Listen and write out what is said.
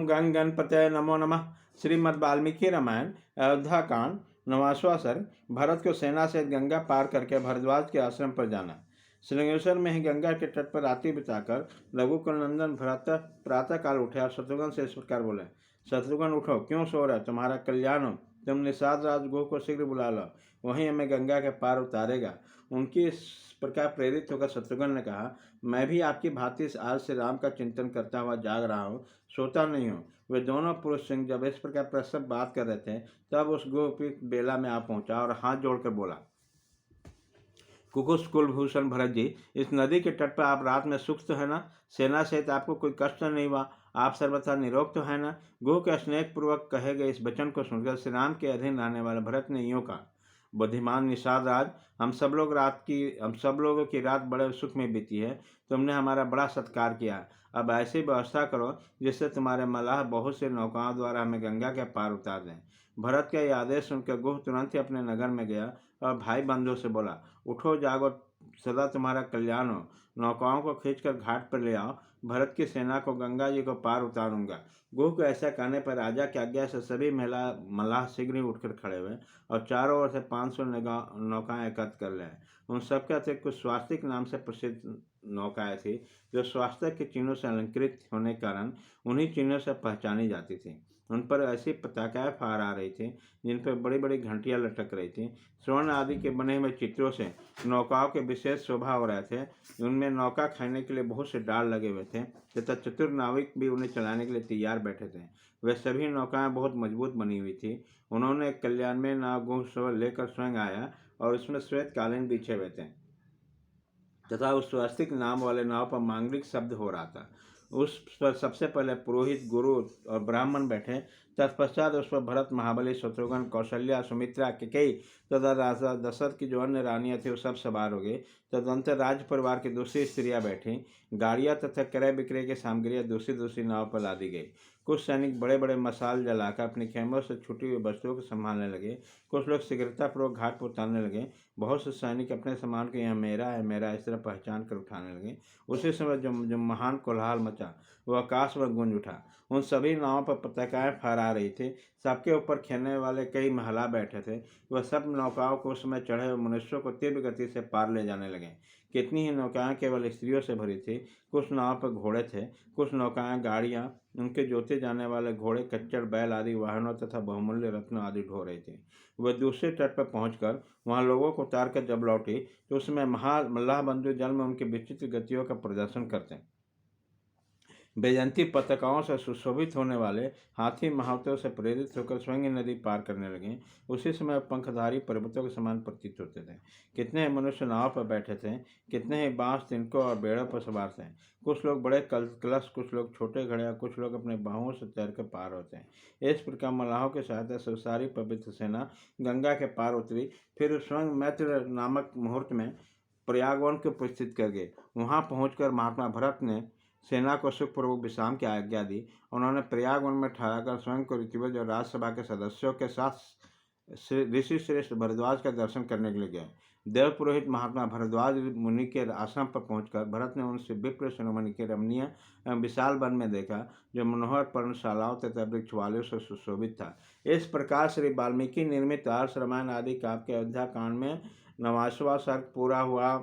ओम गंग गणपतये नमो नमः। श्रीमद् वाल्मीकि रामायण अयोध्या कांड 9वां सर्ग। भरत को सेना से गंगा पार करके भरद्वाज के आश्रम पर जाना। श्रृंगेश्वर में ही गंगा के तट पर रात्रि बिताकर रघुकुल नंदन भरत प्रातः काल उठे और शत्रुघ्न से इस प्रकार बोले। शत्रुघ्न उठो, क्यों सो रहे? तुम्हारा कल्याण हो। तुम निषाद राज गोह को शीघ्र बुला लो, वहीं हमें गंगा के पार उतारेगा। उनकी इस प्रकार प्रेरित होकर शत्रुघ्न ने कहा, मैं भी आपकी भांति आज से राम का चिंतन करता हुआ जाग रहा हूँ, सोता नहीं हूँ। वे दोनों पुरुष सिंह जब इस प्रकार प्रसव बात कर रहे थे तब उस गोपी बेला में आ पहुंचा और हाथ जोड़कर बोला, कुकुस कुलभूषण भरत जी, इस नदी के तट पर आप रात में सुख तो है ना? सेना सहित आपको कोई कष्ट नहीं हुआ? आप सर्वथा निरोग तो है ना? गुह के स्नेहपूर्वक कहे गए इस वचन को सुनकर श्री राम के अधीन रहने वाले भरत ने यूं कहा, बुद्धिमान निषाद राज, हम सब लोगों की रात बड़े सुख में बीती है। तुमने हमारा बड़ा सत्कार किया। अब ऐसी व्यवस्था करो जिससे तुम्हारे मल्लाह बहुत से नौकाओं द्वारा हमें गंगा के पार उतार दें। भरत का यह आदेश सुनकर गुह तुरंत ही अपने नगर में गया और भाई बंधुओं से बोला, उठो जागो, सदा तुम्हारा कल्याण हो। नौकाओं को खींचकर घाट पर ले आओ, भरत की सेना को गंगा जी को पार उतारूंगा। गुह को ऐसा कहने पर राजा की आज्ञा से सभी मल्लाह शीघ्र ही उठकर खड़े हुए और चारों ओर से 500 नौकाएं एकत्र कर ले। उन सबके अतिरिक्त कुछ स्वास्तिक नाम से प्रसिद्ध नौकाएं थी, जो स्वास्तिक के चिन्हों से अलंकृत होने के कारण उन्हीं चिन्हों से पहचानी जाती थी। उन पर ऐसी पताकाएं फहरा रही थी जिन पर बड़ी बड़ी घंटियां लटक रही थी। स्वर्ण आदि के बने हुए चित्रों से नौकाओं के विशेष शोभा हो रहे थे। उनमें नौका खाने के लिए बहुत से डाल लगे हुए थे तथा चतुर नाविक भी उन्हें चलाने के लिए तैयार बैठे थे। वे सभी नौकाएं बहुत मजबूत बनी हुई थी। उन्होंने कल्याण में नाव गुह लेकर स्वयं आया और उसमें श्वेत कालीन बिछे हुए थे तथा उस स्वस्तिक नाम वाले नाव पर मांगलिक शब्द हो रहा था। उस पर सबसे पहले पुरोहित, गुरु और ब्राह्मण बैठे। तत्पश्चात उस पर भरत, महाबली, शत्रुघ्न, कौशल्या, सुमित्रा, केकई तथा राजा दशरथ की जो अन्य रानियां थी वो सब सवार हो गई। तदंतर राज परिवार की दूसरी स्त्रियां बैठी। गाड़ियां तथा क्रय विक्रय की सामग्रियां दूसरी दूसरी नाव पर लादी गई। कुछ सैनिक बड़े बड़े मसाल जलाकर अपनी खेमों से छुटी हुई वस्तुओं को संभालने लगे। कुछ लोग शीघ्रतापूर्वक घाट पर उतारने लगे। बहुत से सैनिक अपने सामान को यह मेरा है मेरा इस तरह पहचान कर उठाने लगे। उसी समय जो महान कोलाहल मचा वह आकाश में गूंज उठा। उन सभी नावों पर पताकाएं फहरा रही थी। सबके ऊपर खेलने वाले कई महिला बैठे थे। वह सब नौकाओं को उसमें चढ़े हुए मनुष्यों को तीव्र गति से पार ले जाने लगे। कितनी ही नौकाएं केवल स्त्रियों से भरी थी। कुछ नाव पर घोड़े थे, कुछ नौकाएं गाड़ियां, उनके जोते जाने वाले घोड़े, कच्चर, बैल आदि वाहनों तथा बहुमूल्य रत्नों आदि ढो रहे थे। वह दूसरे तट पर पहुंचकर वहां लोगों को उतार कर जब लौटी तो उसमें मल्लाह बंधु जल में उनकी विचित्र गतियों का प्रदर्शन करते। बेजंती पताकाओं से सुशोभित होने वाले हाथी महावतों से प्रेरित होकर स्वयं नदी पार करने लगे। उसी समय पंखधारी पर्वतों के समान प्रतीत होते थे। कितने ही मनुष्य नाव पर बैठे थे, कितने ही बांस, तिनकों और बेड़ों पर सवार थे। कुछ लोग बड़े कलश, कुछ लोग छोटे घड़े और कुछ लोग अपने बाहों से तैरकर पार होते हैं। इस प्रकार मल्लाहों की सहायता से सारी पवित्र सेना गंगा के पार उतरी। फिर स्वयं मैत्र नामक मुहूर्त में प्रयागवन को उपस्थित कर गए। वहां पहुंचकर महात्मा भरत ने सेना को सुखपूर्वक विश्राम की आज्ञा दी। उन्होंने प्रयागवन में ठहराकर स्वयं को ऋतुवज और राज्यसभा के सदस्यों के साथ ऋषि श्रेष्ठ भरद्वाज का दर्शन करने के लिए गए। देव पुरोहित महात्मा भरद्वाज मुनि के आश्रम पर पहुंचकर भरत ने उनसे विप्र शिरोमणि के रमणीय एवं विशाल वन में देखा, जो मनोहर पर्णशालाओं तथा वृक्षवालियों से सुशोभित था। इस प्रकार श्री वाल्मीकि निर्मित आर्ष रामायण आदि काव्य के अयोध्या कांड में 9वां सर्ग पूरा हुआ।